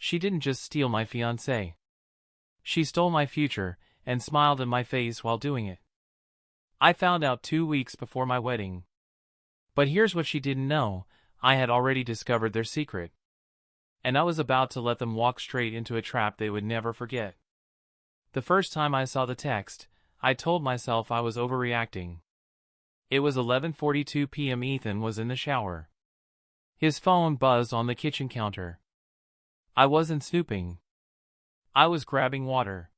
She didn't just steal my fiancé. She stole my future, and smiled in my face while doing it. I found out 2 weeks before my wedding. But here's what she didn't know: I had already discovered their secret. And I was about to let them walk straight into a trap they would never forget. The first time I saw the text, I told myself I was overreacting. It was 11:42 p.m. Ethan was in the shower. His phone buzzed on the kitchen counter. I wasn't snooping. I was grabbing water.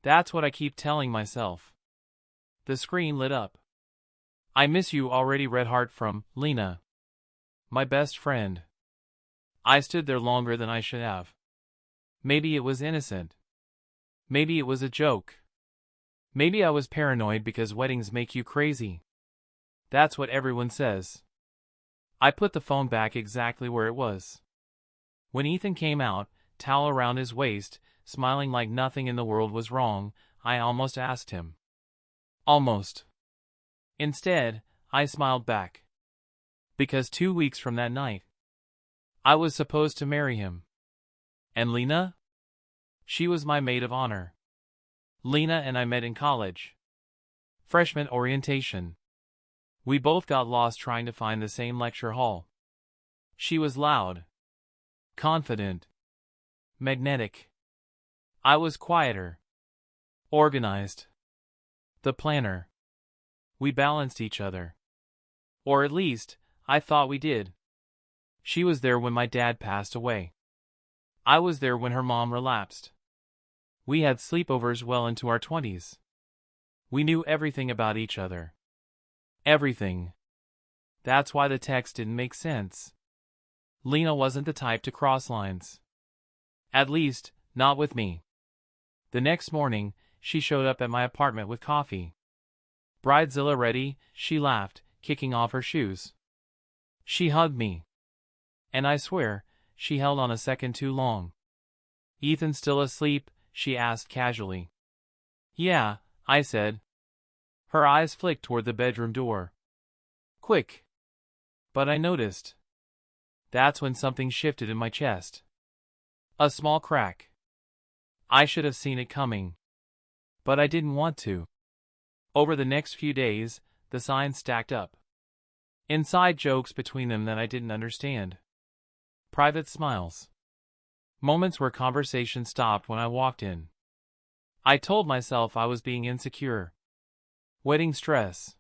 That's what I keep telling myself. The screen lit up. "I miss you already," read heart from Lena. My best friend. I stood there longer than I should have. Maybe it was innocent. Maybe it was a joke. Maybe I was paranoid because weddings make you crazy. That's what everyone says. I put the phone back exactly where it was. When Ethan came out, towel around his waist, smiling like nothing in the world was wrong, I almost asked him. Almost. Instead, I smiled back. Because 2 weeks from that night, I was supposed to marry him. And Lena? She was my maid of honor. Lena and I met in college. Freshman orientation. We both got lost trying to find the same lecture hall. She was loud, confident, magnetic. I was quieter, organized, the planner. We balanced each other. Or at least, I thought we did. She was there when my dad passed away. I was there when her mom relapsed. We had sleepovers well into our 20s. We knew everything about each other. Everything. That's why the text didn't make sense. Lena wasn't the type to cross lines. At least, not with me. The next morning, she showed up at my apartment with coffee. "Bridezilla ready," she laughed, kicking off her shoes. She hugged me. And I swear, she held on a second too long. "Ethan still asleep?" she asked casually. "Yeah," I said. Her eyes flicked toward the bedroom door. Quick. But I noticed. That's when something shifted in my chest. A small crack. I should have seen it coming. But I didn't want to. Over the next few days, the signs stacked up. Inside jokes between them that I didn't understand. Private smiles. Moments where conversation stopped when I walked in. I told myself I was being insecure. Wedding stress.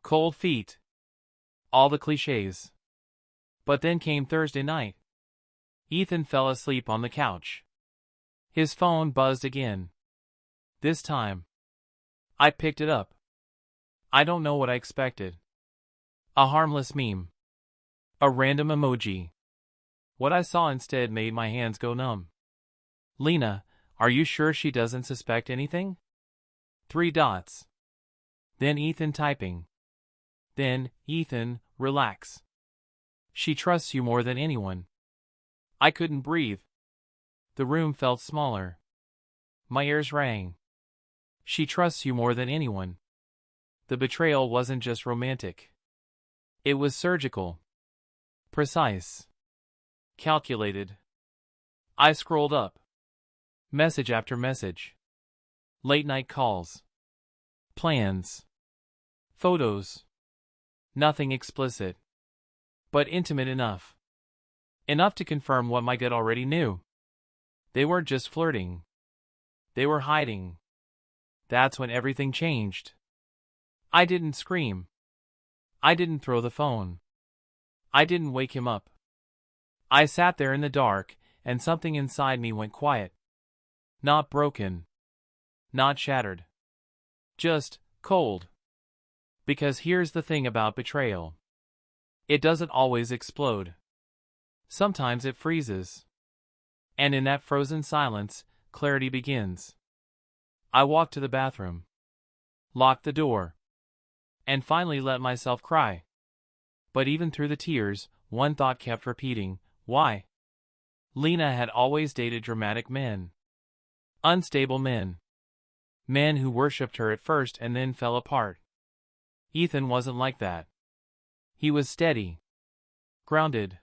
Cold feet. All the cliches. But then came Thursday night. Ethan fell asleep on the couch. His phone buzzed again. This time, I picked it up. I don't know what I expected. A harmless meme. A random emoji. What I saw instead made my hands go numb. "Lena, are you sure she doesn't suspect anything?" 3 dots. Then Ethan typing. Then, "Ethan, relax. She trusts you more than anyone." I couldn't breathe. The room felt smaller. My ears rang. She trusts you more than anyone. The betrayal wasn't just romantic. It was surgical. Precise. Calculated. I scrolled up. Message after message. Late night calls. Plans. Photos. Nothing explicit. But intimate enough. Enough to confirm what my gut already knew. They weren't just flirting. They were hiding. That's when everything changed. I didn't scream. I didn't throw the phone. I didn't wake him up. I sat there in the dark, and something inside me went quiet. Not broken. Not shattered. Just cold. Because here's the thing about betrayal. It doesn't always explode. Sometimes it freezes. And in that frozen silence, clarity begins. I walked to the bathroom. Locked the door. And finally let myself cry. But even through the tears, one thought kept repeating, why? Lena had always dated dramatic men. Unstable men. Men who worshipped her at first and then fell apart. Ethan wasn't like that. He was steady. Grounded.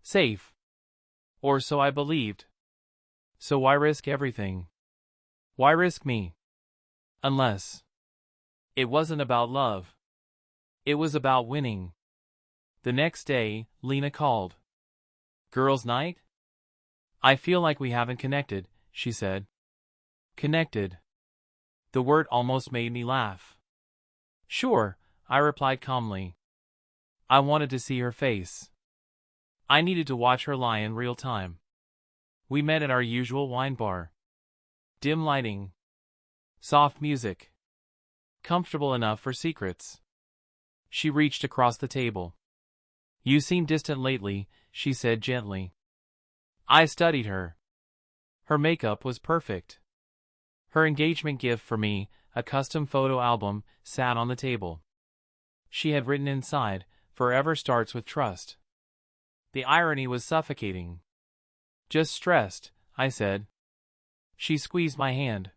Safe. Or so I believed. So why risk everything? Why risk me? Unless it wasn't about love. It was about winning. The next day, Lena called. Girls' night? I feel like we haven't connected, she said. Connected. The word almost made me laugh. Sure, I replied calmly. I wanted to see her face. I needed to watch her lie in real time. We met at our usual wine bar. Dim lighting. Soft music. Comfortable enough for secrets. She reached across the table. You seem distant lately, she said gently. I studied her. Her makeup was perfect. Her engagement gift for me, a custom photo album, sat on the table. She had written inside, "Forever starts with trust." The irony was suffocating. Just stressed, I said. She squeezed my hand.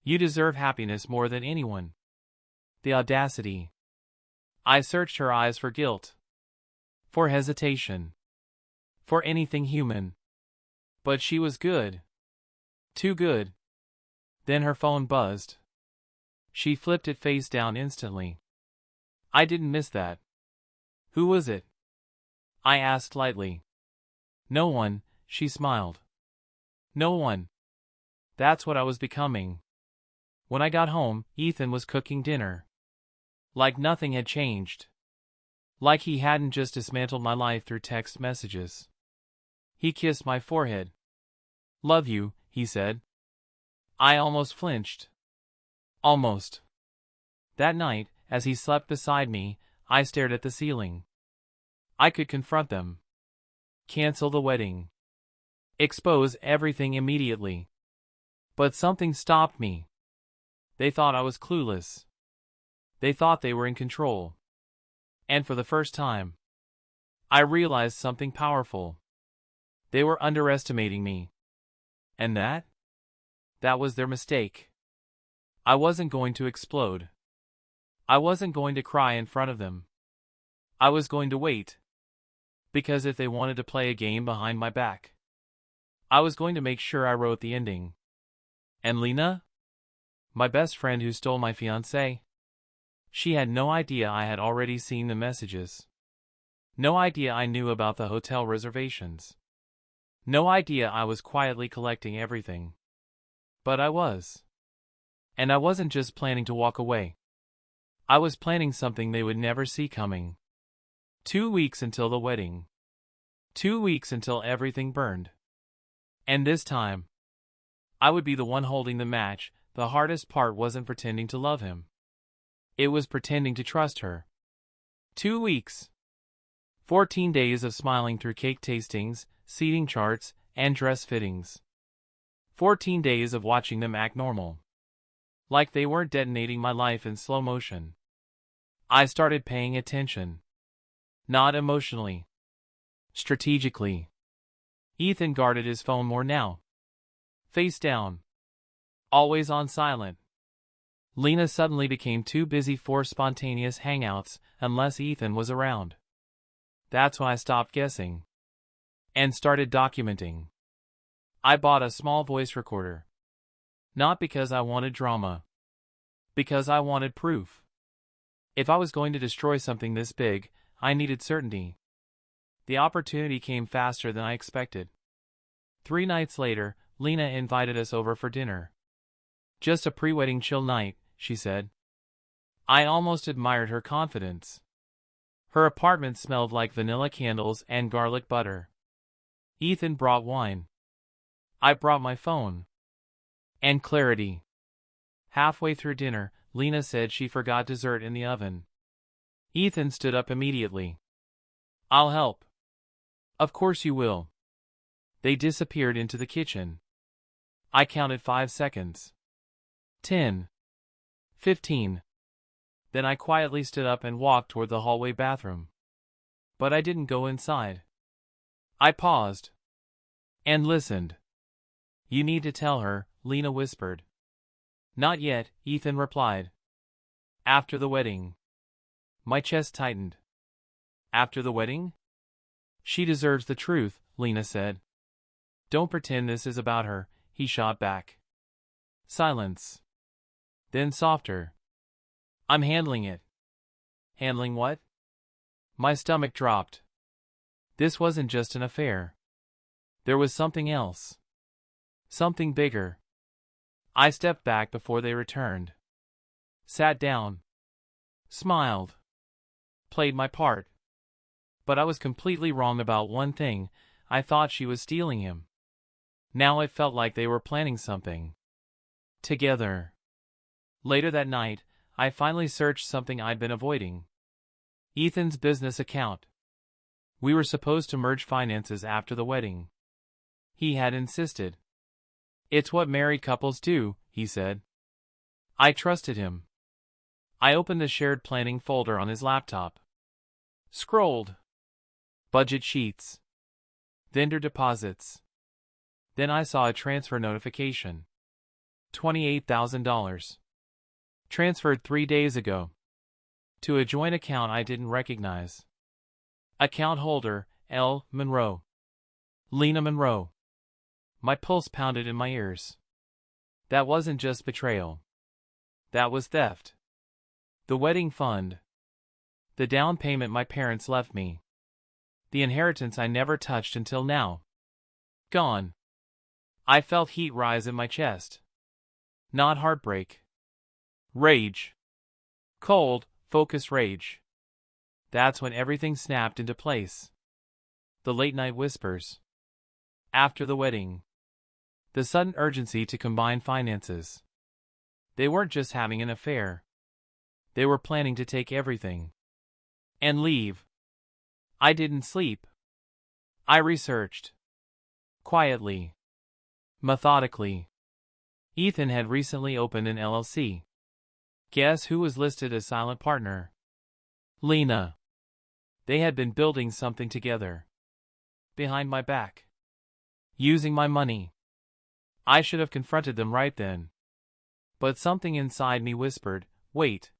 You deserve happiness more than anyone. The audacity. I searched her eyes for guilt. For hesitation. For anything human. But she was good. Too good. Then her phone buzzed. She flipped it face down instantly. I didn't miss that. Who was it? I asked lightly. No one, she smiled. No one. That's what I was becoming. When I got home, Ethan was cooking dinner. Like nothing had changed. Like he hadn't just dismantled my life through text messages. He kissed my forehead. Love you, he said. I almost flinched. Almost. That night, as he slept beside me, I stared at the ceiling. I could confront them. Cancel the wedding. Expose everything immediately. But something stopped me. They thought I was clueless. They thought they were in control. And for the first time, I realized something powerful. They were underestimating me. And that? That was their mistake. I wasn't going to explode. I wasn't going to cry in front of them. I was going to wait. Because if they wanted to play a game behind my back, I was going to make sure I wrote the ending. And Lena? My best friend who stole my fiancé? She had no idea I had already seen the messages. No idea I knew about the hotel reservations. No idea I was quietly collecting everything. But I was. And I wasn't just planning to walk away. I was planning something they would never see coming. 2 weeks until the wedding. 2 weeks until everything burned. And this time, I would be the one holding the match. The hardest part wasn't pretending to love him. It was pretending to trust her. 2 weeks. 14 days of smiling through cake tastings, seating charts, and dress fittings. 14 days of watching them act normal. Like they weren't detonating my life in slow motion. I started paying attention. Not emotionally. Strategically. Ethan guarded his phone more now. Face down. Always on silent. Lena suddenly became too busy for spontaneous hangouts unless Ethan was around. That's when I stopped guessing. And started documenting. I bought a small voice recorder. Not because I wanted drama. Because I wanted proof. If I was going to destroy something this big, I needed certainty. The opportunity came faster than I expected. 3 nights later, Lena invited us over for dinner. Just a pre-wedding chill night, she said. I almost admired her confidence. Her apartment smelled like vanilla candles and garlic butter. Ethan brought wine. I brought my phone. And clarity. Halfway through dinner, Lena said she forgot dessert in the oven. Ethan stood up immediately. I'll help. Of course you will. They disappeared into the kitchen. I counted 5 seconds. 10. 15. Then I quietly stood up and walked toward the hallway bathroom. But I didn't go inside. I paused. And listened. You need to tell her, Lena whispered. Not yet, Ethan replied. After the wedding. My chest tightened. After the wedding? She deserves the truth, Lena said. Don't pretend this is about her, he shot back. Silence. Then softer. I'm handling it. Handling what? My stomach dropped. This wasn't just an affair. There was something else. Something bigger. I stepped back before they returned. Sat down. Smiled. Played my part. But I was completely wrong about one thing. I thought she was stealing him. Now it felt like they were planning something. Together. Later that night, I finally searched something I'd been avoiding. Ethan's business account. We were supposed to merge finances after the wedding. He had insisted. It's what married couples do, he said. I trusted him. I opened the shared planning folder on his laptop. Scrolled. Budget sheets. Vendor deposits. Then I saw a transfer notification. $28,000. Transferred 3 days ago. To a joint account I didn't recognize. Account holder, L. Monroe. Lena Monroe. My pulse pounded in my ears. That wasn't just betrayal. That was theft. The wedding fund. The down payment my parents left me. The inheritance I never touched until now. Gone. I felt heat rise in my chest. Not heartbreak. Rage. Cold, focused rage. That's when everything snapped into place. The late-night whispers. After the wedding. The sudden urgency to combine finances. They weren't just having an affair. They were planning to take everything. And leave. I didn't sleep. I researched. Quietly. Methodically. Ethan had recently opened an LLC. Guess who was listed as silent partner? Lena. They had been building something together. Behind my back. Using my money. I should have confronted them right then. But something inside me whispered, wait.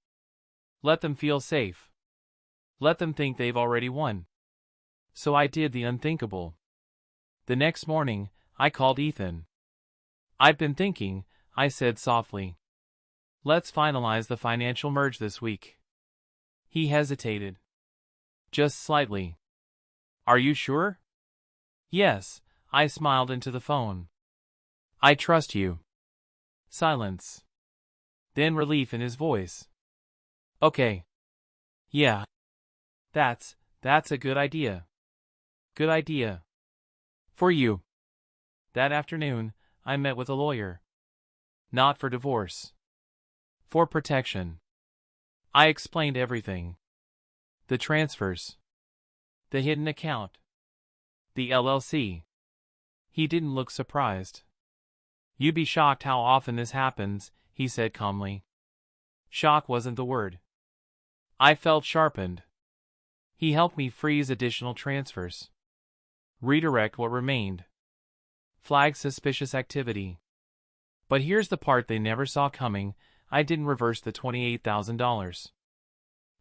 Let them feel safe. Let them think they've already won. So I did the unthinkable. The next morning, I called Ethan. I've been thinking, I said softly. Let's finalize the financial merge this week. He hesitated. Just slightly. Are you sure? Yes, I smiled into the phone. I trust you. Silence. Then relief in his voice. Okay. Yeah. That's a good idea. Good idea. For you. That afternoon, I met with a lawyer. Not for divorce. For protection. I explained everything. The transfers. The hidden account. The LLC. He didn't look surprised. You'd be shocked how often this happens, he said calmly. Shock wasn't the word. I felt sharpened. He helped me freeze additional transfers. Redirect what remained. Flag suspicious activity. But here's the part they never saw coming. I didn't reverse the $28,000.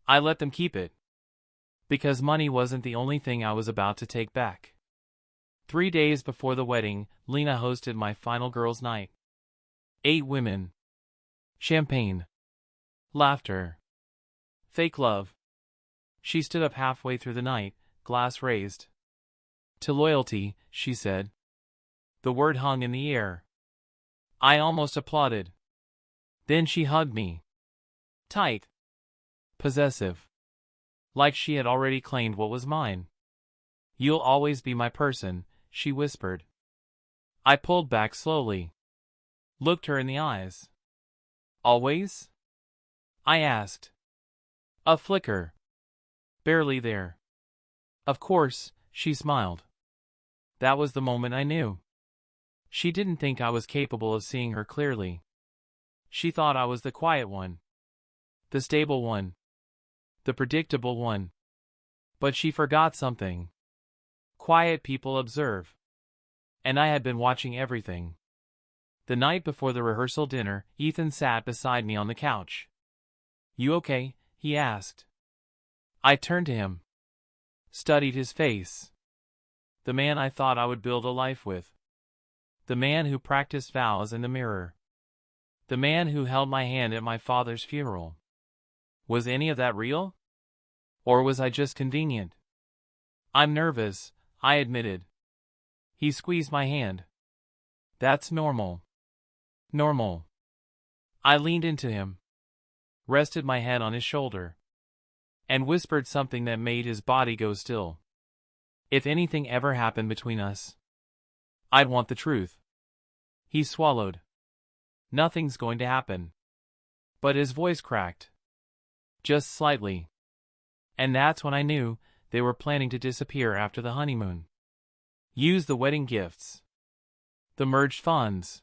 I let them keep it. Because money wasn't the only thing I was about to take back. 3 days before the wedding, Lena hosted my final girls' night. 8 women. Champagne. Laughter. Fake love. She stood up halfway through the night, glass raised. To loyalty, she said. The word hung in the air. I almost applauded. Then she hugged me. Tight. Possessive. Like she had already claimed what was mine. You'll always be my person, she whispered. I pulled back slowly. Looked her in the eyes. Always? I asked. A flicker. Barely there. Of course, she smiled. That was the moment I knew. She didn't think I was capable of seeing her clearly. She thought I was the quiet one. The stable one. The predictable one. But she forgot something. Quiet people observe. And I had been watching everything. The night before the rehearsal dinner, Ethan sat beside me on the couch. You okay? He asked. I turned to him. Studied his face. The man I thought I would build a life with. The man who practiced vows in the mirror. The man who held my hand at my father's funeral. Was any of that real? Or was I just convenient? I'm nervous, I admitted. He squeezed my hand. That's normal. Normal. I leaned into him, rested my head on his shoulder, and whispered something that made his body go still. If anything ever happened between us, I'd want the truth. He swallowed. Nothing's going to happen. But his voice cracked. Just slightly. And that's when I knew they were planning to disappear after the honeymoon. Use the wedding gifts, the merged funds,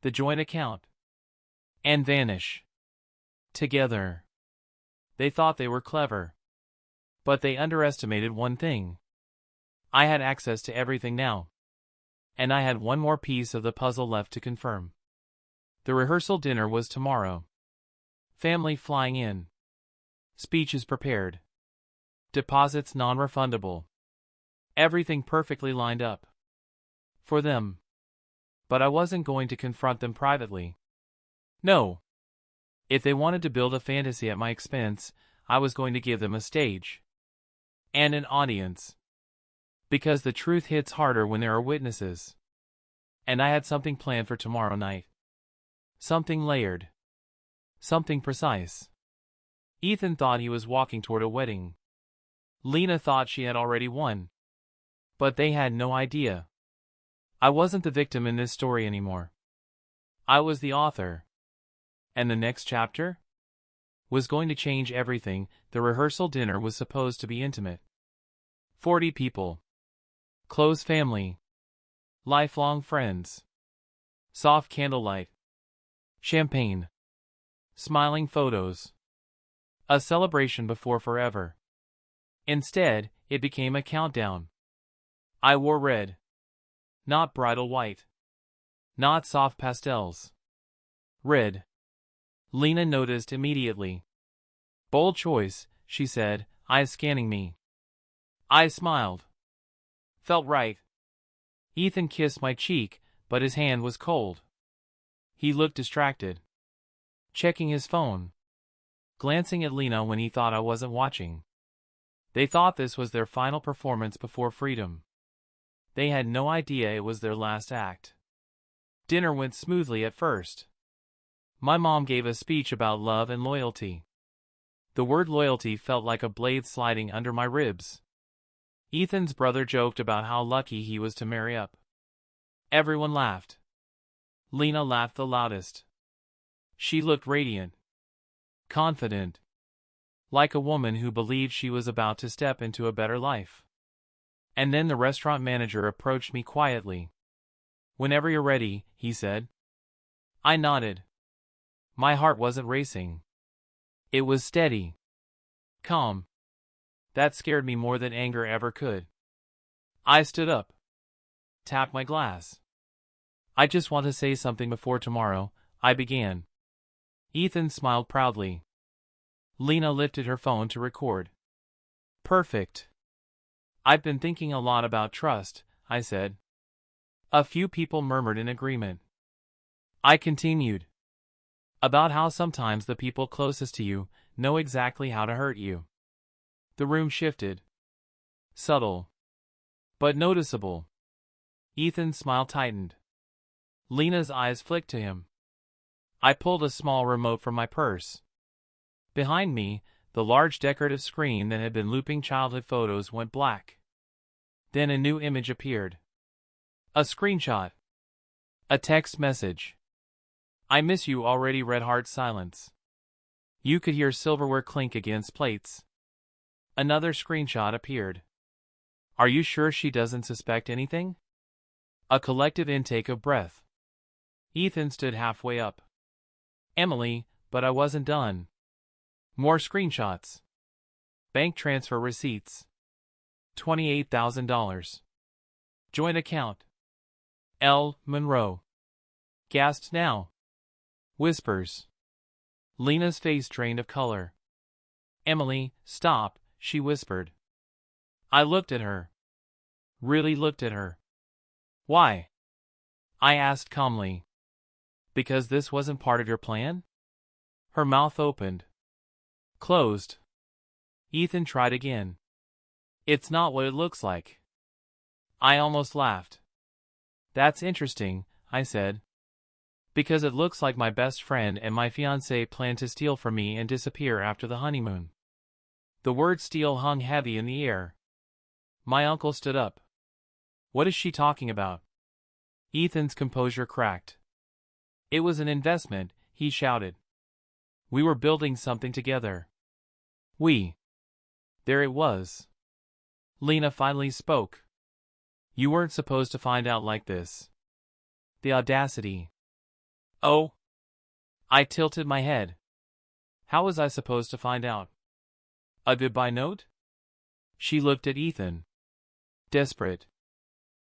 the joint account, and vanish. Together. They thought they were clever. But they underestimated one thing. I had access to everything now. And I had one more piece of the puzzle left to confirm. The rehearsal dinner was tomorrow. Family flying in. Speeches prepared. Deposits non-refundable. Everything perfectly lined up. For them. But I wasn't going to confront them privately. No. If they wanted to build a fantasy at my expense, I was going to give them a stage. And an audience. Because the truth hits harder when there are witnesses. And I had something planned for tomorrow night. Something layered. Something precise. Ethan thought he was walking toward a wedding. Lena thought she had already won. But they had no idea. I wasn't the victim in this story anymore. I was the author. And the next chapter? Was going to change everything. The rehearsal dinner was supposed to be intimate. 40 people. Close family. Lifelong friends. Soft candlelight. Champagne. Smiling photos. A celebration before forever. Instead, it became a countdown. I wore red. Not bridal white. Not soft pastels. Red. Lena noticed immediately. Bold choice, she said, eyes scanning me. I smiled. Felt right. Ethan kissed my cheek, but his hand was cold. He looked distracted. Checking his phone. Glancing at Lena when he thought I wasn't watching. They thought this was their final performance before freedom. They had no idea it was their last act. Dinner went smoothly at first. My mom gave a speech about love and loyalty. The word loyalty felt like a blade sliding under my ribs. Ethan's brother joked about how lucky he was to marry up. Everyone laughed. Lena laughed the loudest. She looked radiant. Confident. Like a woman who believed she was about to step into a better life. And then the restaurant manager approached me quietly. Whenever you're ready, he said. I nodded. My heart wasn't racing. It was steady. Calm. That scared me more than anger ever could. I stood up. Tapped my glass. I just want to say something before tomorrow, I began. Ethan smiled proudly. Lena lifted her phone to record. Perfect. I've been thinking a lot about trust, I said. A few people murmured in agreement. I continued. About how sometimes the people closest to you know exactly how to hurt you. The room shifted. Subtle. But noticeable. Ethan's smile tightened. Lena's eyes flicked to him. I pulled a small remote from my purse. Behind me, the large decorative screen that had been looping childhood photos went black. Then a new image appeared. A screenshot. A text message. I miss you already, red heart silence. You could hear silverware clink against plates. Another screenshot appeared. Are you sure she doesn't suspect anything? A collective intake of breath. Ethan stood halfway up. Emily, but I wasn't done. More screenshots. Bank transfer receipts. $28,000. Joint account. L. Monroe. Gasped now. Whispers. Lena's face drained of color. Emily, stop, she whispered. I looked at her. Really looked at her. Why? I asked calmly. Because this wasn't part of your plan? Her mouth opened. Closed. Ethan tried again. It's not what it looks like. I almost laughed. That's interesting, I said. Because it looks like my best friend and my fiancé plan to steal from me and disappear after the honeymoon. The word steal hung heavy in the air. My uncle stood up. What is she talking about? Ethan's composure cracked. It was an investment, he shouted. We were building something together. There it was. Lena finally spoke. You weren't supposed to find out like this. The audacity. Oh. I tilted my head. How was I supposed to find out? A goodbye note? She looked at Ethan. Desperate.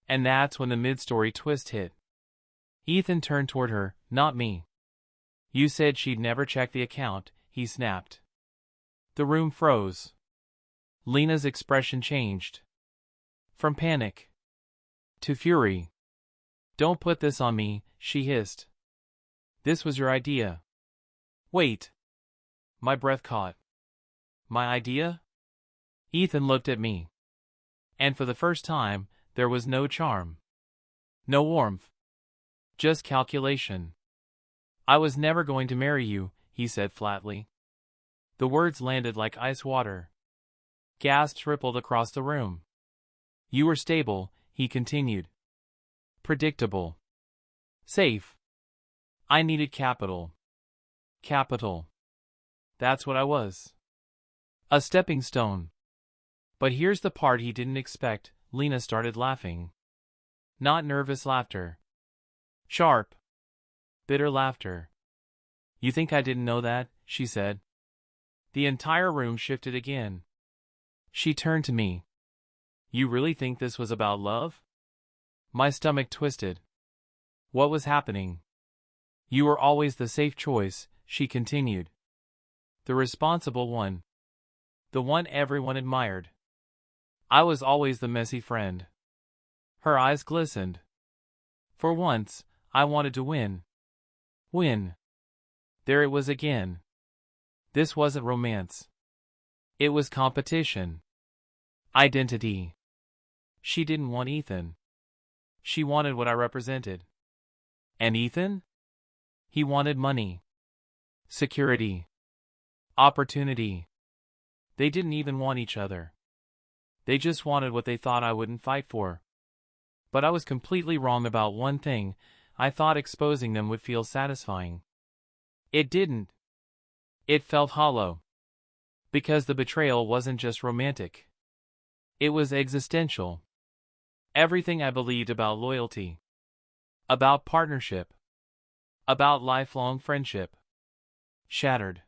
And that's when the mid-story twist hit. Ethan turned toward her, not me. You said she'd never check the account, he snapped. The room froze. Lena's expression changed. From panic to fury. Don't put this on me, she hissed. This was your idea. Wait. My breath caught. My idea? Ethan looked at me. And for the first time, there was no charm. No warmth. Just calculation. I was never going to marry you, he said flatly. The words landed like ice water. Gasps rippled across the room. You were stable, he continued. Predictable. Safe. I needed capital. Capital. That's what I was. A stepping stone. But here's the part he didn't expect. Lena started laughing. Not nervous laughter. Sharp. Bitter laughter. You think I didn't know that? She said. The entire room shifted again. She turned to me. You really think this was about love? My stomach twisted. What was happening? You were always the safe choice, she continued. The responsible one. The one everyone admired. I was always the messy friend. Her eyes glistened. For once, I wanted to win. Win. There it was again. This wasn't romance. It was competition. Identity. She didn't want Ethan. She wanted what I represented. And Ethan? He wanted money. Security. Opportunity. They didn't even want each other. They just wanted what they thought I wouldn't fight for. But I was completely wrong about one thing. I thought exposing them would feel satisfying. It didn't. It felt hollow. Because the betrayal wasn't just romantic. It was existential. Everything I believed about loyalty. About partnership. About lifelong friendship. Shattered.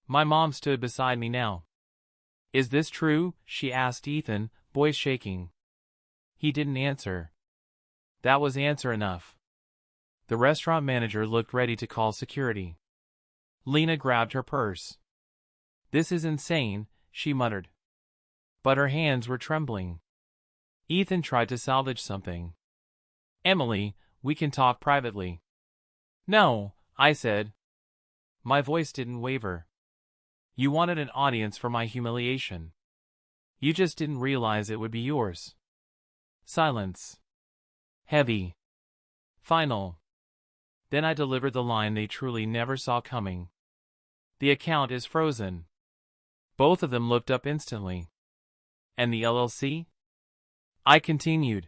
My mom stood beside me now. Is this true? She asked Ethan, voice shaking. He didn't answer. That was answer enough. The restaurant manager looked ready to call security. Lena grabbed her purse. This is insane, she muttered. But her hands were trembling. Ethan tried to salvage something. Emily, we can talk privately. No, I said. My voice didn't waver. You wanted an audience for my humiliation. You just didn't realize it would be yours. Silence. Heavy. Final. Then I delivered the line they truly never saw coming. The account is frozen. Both of them looked up instantly. And the LLC? I continued.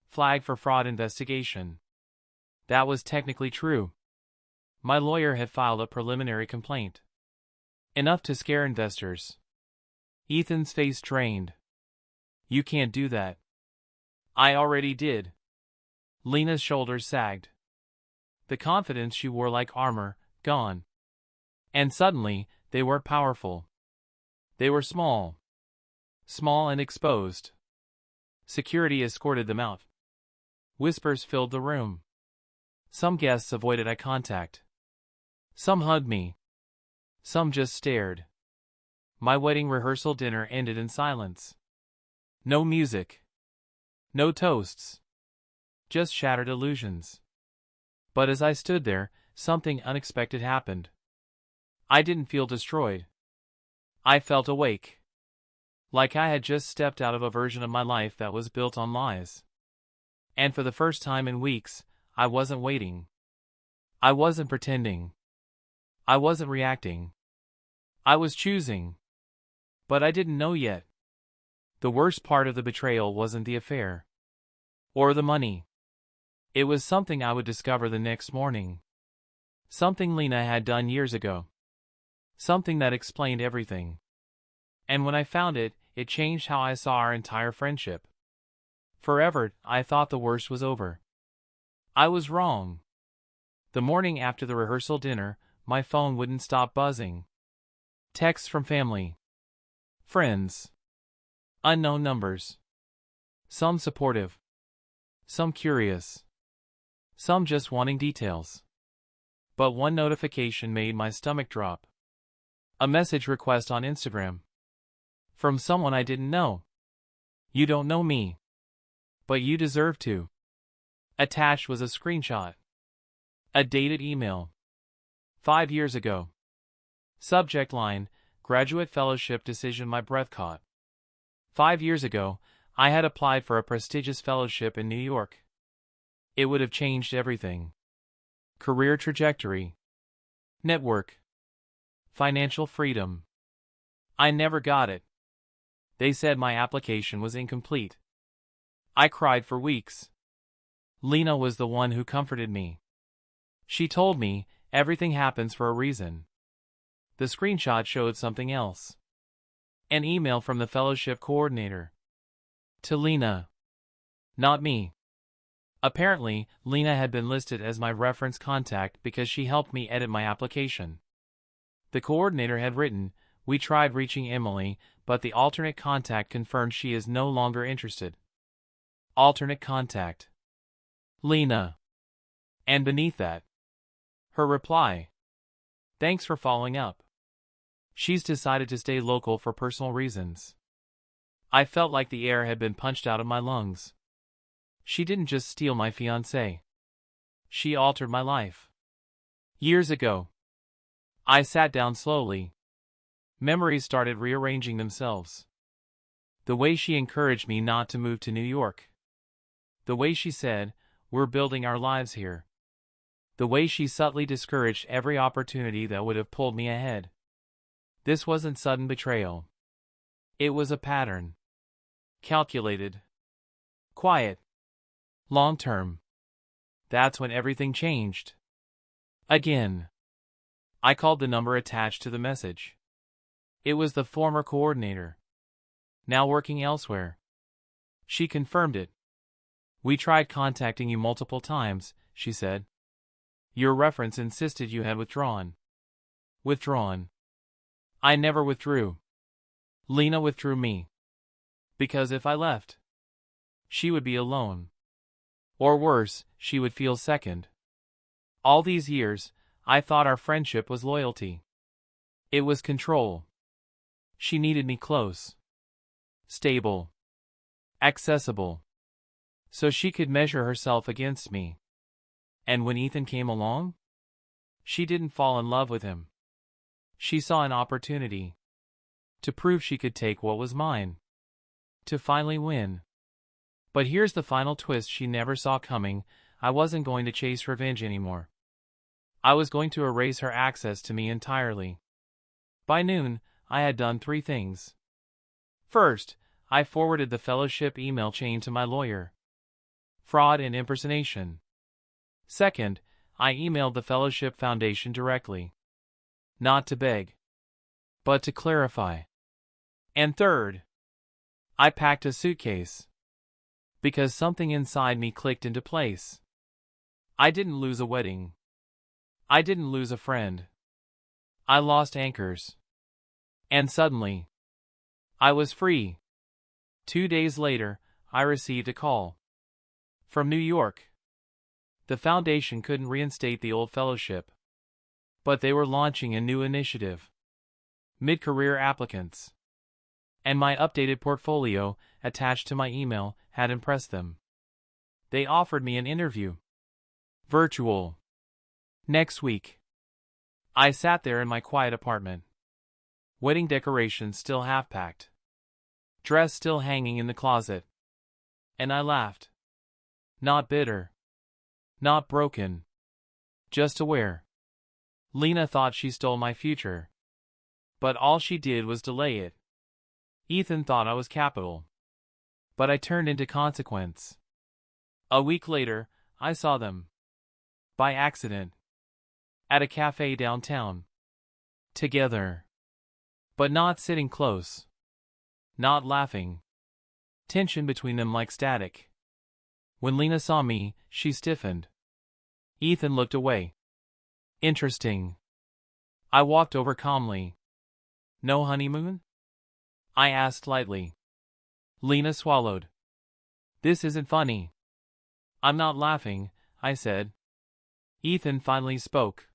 Flag for fraud investigation. That was technically true. My lawyer had filed a preliminary complaint. Enough to scare investors. Ethan's face drained. You can't do that. I already did. Lena's shoulders sagged. The confidence she wore like armor, gone. And suddenly, they were powerful. They were small. Small and exposed. Security escorted them out. Whispers filled the room. Some guests avoided eye contact. Some hugged me. Some just stared. My wedding rehearsal dinner ended in silence. No music. No toasts. just shattered illusions. But as I stood there, something unexpected happened. I didn't feel destroyed. I felt awake. Like I had just stepped out of a version of my life that was built on lies. And for the first time in weeks, I wasn't waiting. I wasn't pretending. I wasn't reacting. I was choosing. But I didn't know yet. The worst part of the betrayal wasn't the affair. Or the money. It was something I would discover the next morning. Something Lena had done years ago. Something that explained everything. And when I found it, it changed how I saw our entire friendship. Forever, I thought the worst was over. I was wrong. The morning after the rehearsal dinner, my phone wouldn't stop buzzing. Texts from family. Friends. Unknown numbers. Some supportive. Some curious. Some just wanting details. But one notification made my stomach drop. A message request on Instagram. From someone I didn't know. You don't know me. But you deserve to. Attached was a screenshot. A dated email. 5 years ago. Subject line, graduate fellowship decision. My breath caught. 5 years ago, I had applied for a prestigious fellowship in New York. It would have changed everything. Career trajectory. Network. Financial freedom. I never got it. They said my application was incomplete. I cried for weeks. Lena was the one who comforted me. She told me, everything happens for a reason. The screenshot showed something else. An email from the fellowship coordinator. To Lena. Not me. Apparently, Lena had been listed as my reference contact because she helped me edit my application. The coordinator had written, "We tried reaching Emily, but the alternate contact confirmed she is no longer interested." Alternate contact. Lena. And beneath that, her reply. Thanks for following up. She's decided to stay local for personal reasons. I felt like the air had been punched out of my lungs. She didn't just steal my fiancé. She altered my life. Years ago. I sat down slowly. Memories started rearranging themselves. The way she encouraged me not to move to New York. The way she said, "We're building our lives here." The way she subtly discouraged every opportunity that would have pulled me ahead. This wasn't sudden betrayal. It was a pattern. Calculated. Quiet. Long-term. That's when everything changed. Again. I called the number attached to the message. It was the former coordinator. Now working elsewhere. She confirmed it. "We tried contacting you multiple times," she said. "Your reference insisted you had withdrawn." Withdrawn. I never withdrew. Lena withdrew me. Because if I left, she would be alone. Or worse, she would feel second. All these years, I thought our friendship was loyalty. It was control. She needed me close. Stable. Accessible. So she could measure herself against me. And when Ethan came along, she didn't fall in love with him. She saw an opportunity. To prove she could take what was mine. To finally win. But here's the final twist she never saw coming. I wasn't going to chase revenge anymore. I was going to erase her access to me entirely. By noon, I had done 3 things. First, I forwarded the fellowship email chain to my lawyer. Fraud and impersonation. Second, I emailed the Fellowship Foundation directly. Not to beg, but to clarify. And third, I packed a suitcase. Because something inside me clicked into place. I didn't lose a wedding. I didn't lose a friend. I lost anchors. And suddenly, I was free. 2 days later, I received a call. From New York. The foundation couldn't reinstate the old fellowship. But they were launching a new initiative. Mid-career applicants. And my updated portfolio, attached to my email, had impressed them. They offered me an interview. Virtual. Next week. I sat there in my quiet apartment. Wedding decorations still half-packed. Dress still hanging in the closet. And I laughed. Not bitter. Not broken. Just aware. Lena thought she stole my future. But all she did was delay it. Ethan thought I was capital. But I turned into consequence. A week later, I saw them. By accident. At a cafe downtown. Together. But not sitting close. Not laughing. Tension between them like static. When Lena saw me, she stiffened. Ethan looked away. Interesting. I walked over calmly. No honeymoon? I asked lightly. Lena swallowed. This isn't funny. I'm not laughing, I said. Ethan finally spoke.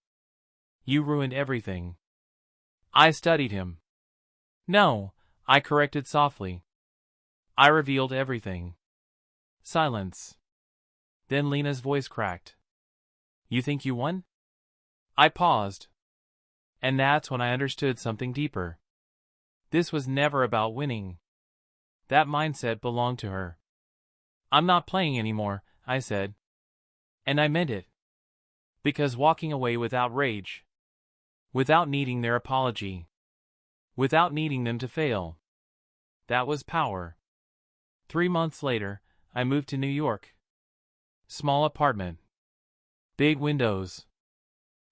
You ruined everything. I studied him. No, I corrected softly. I revealed everything. Silence. Then Lena's voice cracked. You think you won? I paused. And that's when I understood something deeper. This was never about winning. That mindset belonged to her. I'm not playing anymore, I said. And I meant it. Because walking away without rage, without needing their apology, without needing them to fail, that was power. 3 months later, I moved to New York. Small apartment. Big windows.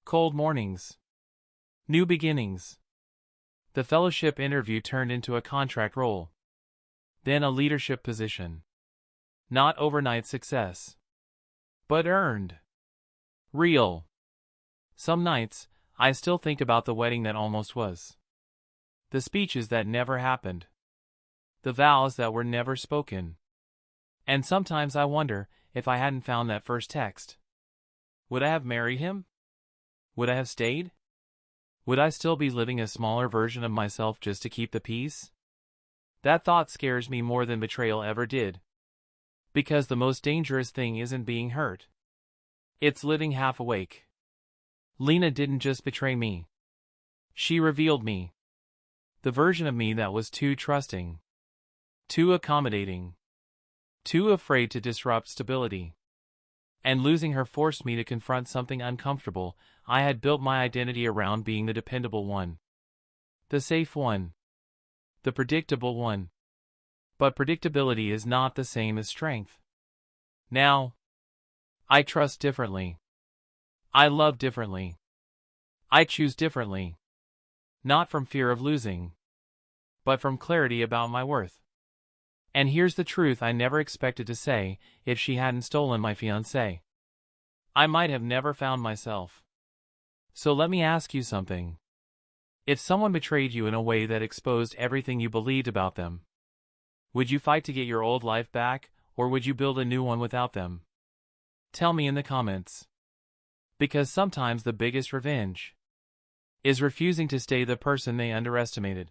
Cold mornings. New beginnings. The fellowship interview turned into a contract role. Then a leadership position. Not overnight success. But earned. Real. Some nights, I still think about the wedding that almost was. The speeches that never happened. The vows that were never spoken. And sometimes I wonder if I hadn't found that first text. Would I have married him? Would I have stayed? Would I still be living a smaller version of myself just to keep the peace? That thought scares me more than betrayal ever did. Because the most dangerous thing isn't being hurt. It's living half awake. Lena didn't just betray me. She revealed me. The version of me that was too trusting. Too accommodating. Too afraid to disrupt stability. And losing her forced me to confront something uncomfortable. I had built my identity around being the dependable one. The safe one. The predictable one. But predictability is not the same as strength. Now, I trust differently. I love differently. I choose differently. Not from fear of losing, but from clarity about my worth. And here's the truth I never expected to say: if she hadn't stolen my fiancé, I might have never found myself. So let me ask you something. If someone betrayed you in a way that exposed everything you believed about them, would you fight to get your old life back, or would you build a new one without them? Tell me in the comments. Because sometimes the biggest revenge is refusing to stay the person they underestimated.